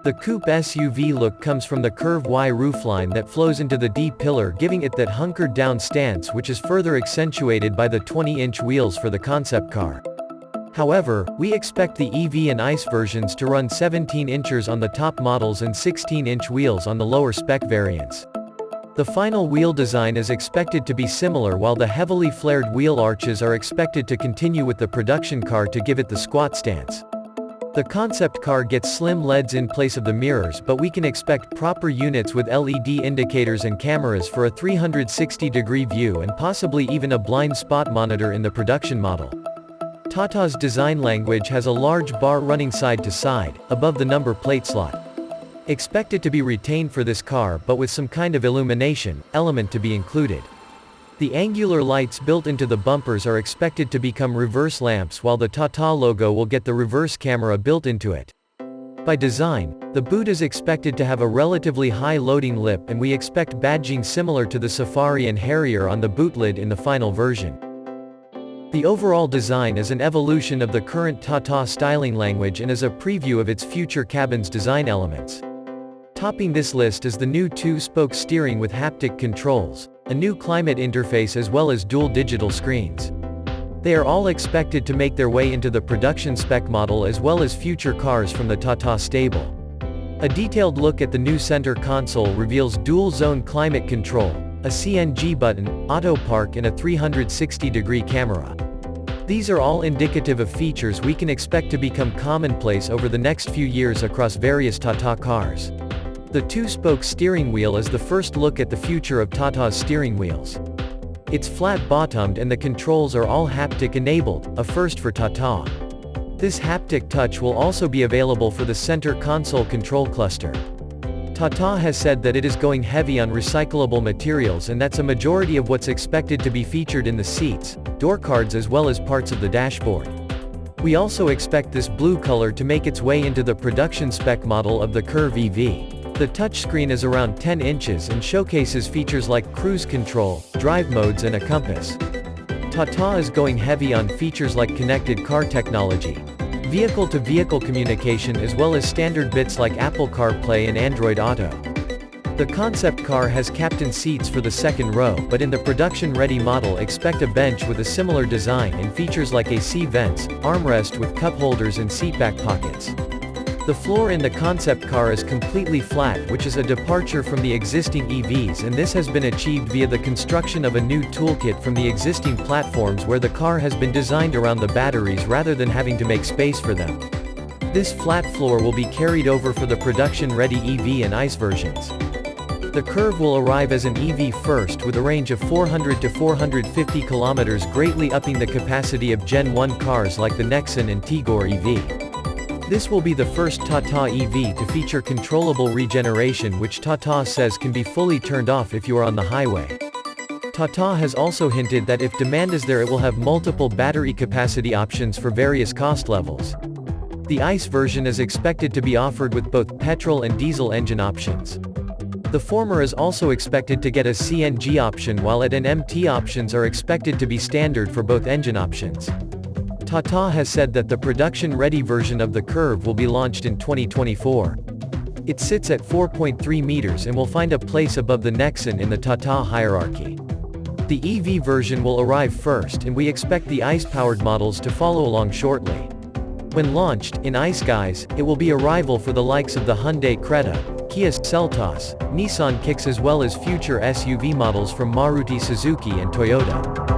The Coupe SUV look comes from the Curvv Y roofline that flows into the D pillar, giving it that hunkered down stance, which is further accentuated by the 20-inch wheels for the concept car. However, we expect the EV and ICE versions to run 17 inches on the top models and 16-inch wheels on the lower spec variants. The final wheel design is expected to be similar, while the heavily flared wheel arches are expected to continue with the production car to give it the squat stance. The concept car gets slim LEDs in place of the mirrors, but we can expect proper units with LED indicators and cameras for a 360-degree view and possibly even a blind spot monitor in the production model. Tata's design language has a large bar running side to side, above the number plate slot. Expected to be retained for this car, but with some kind of illumination element to be included. The angular lights built into the bumpers are expected to become reverse lamps, while the Tata logo will get the reverse camera built into it. By design, the boot is expected to have a relatively high loading lip, and we expect badging similar to the Safari and Harrier on the boot lid in the final version. The overall design is an evolution of the current Tata styling language and is a preview of its future cabin's design elements. Topping this list is the new 2-spoke steering with haptic controls, a new climate interface as well as dual digital screens. They are all expected to make their way into the production spec model as well as future cars from the Tata stable. A detailed look at the new center console reveals dual-zone climate control, a CNG button, auto park and a 360-degree camera. These are all indicative of features we can expect to become commonplace over the next few years across various Tata cars. The 2-spoke steering wheel is the first look at the future of Tata's steering wheels. It's flat-bottomed and the controls are all haptic-enabled, a first for Tata. This haptic touch will also be available for the center console control cluster. Tata has said that it is going heavy on recyclable materials, and that's a majority of what's expected to be featured in the seats, door cards as well as parts of the dashboard. We also expect this blue color to make its way into the production spec model of the Curvv EV. The touchscreen is around 10 inches and showcases features like cruise control, drive modes and a compass. Tata is going heavy on features like connected car technology, vehicle-to-vehicle communication as well as standard bits like Apple CarPlay and Android Auto. The concept car has captain seats for the second row, but in the production-ready model expect a bench with a similar design and features like AC vents, armrest with cup holders and seatback pockets. The floor in the concept car is completely flat, which is a departure from the existing EVs, and this has been achieved via the construction of a new toolkit from the existing platforms where the car has been designed around the batteries rather than having to make space for them. This flat floor will be carried over for the production-ready EV and ICE versions. The Curvv will arrive as an EV first with a range of 400 to 450 km, greatly upping the capacity of Gen 1 cars like the Nexon and Tigor EV. This will be the first Tata EV to feature controllable regeneration, which Tata says can be fully turned off if you are on the highway. Tata has also hinted that if demand is there it will have multiple battery capacity options for various cost levels. The ICE version is expected to be offered with both petrol and diesel engine options. The former is also expected to get a CNG option, while ED and MT options are expected to be standard for both engine options. Tata has said that the production-ready version of the Curvv will be launched in 2024. It sits at 4.3 meters and will find a place above the Nexon in the Tata hierarchy. The EV version will arrive first, and we expect the ICE-powered models to follow along shortly. When launched, in ICE guise, it will be a rival for the likes of the Hyundai Creta, Kia Seltos, Nissan Kicks as well as future SUV models from Maruti Suzuki and Toyota.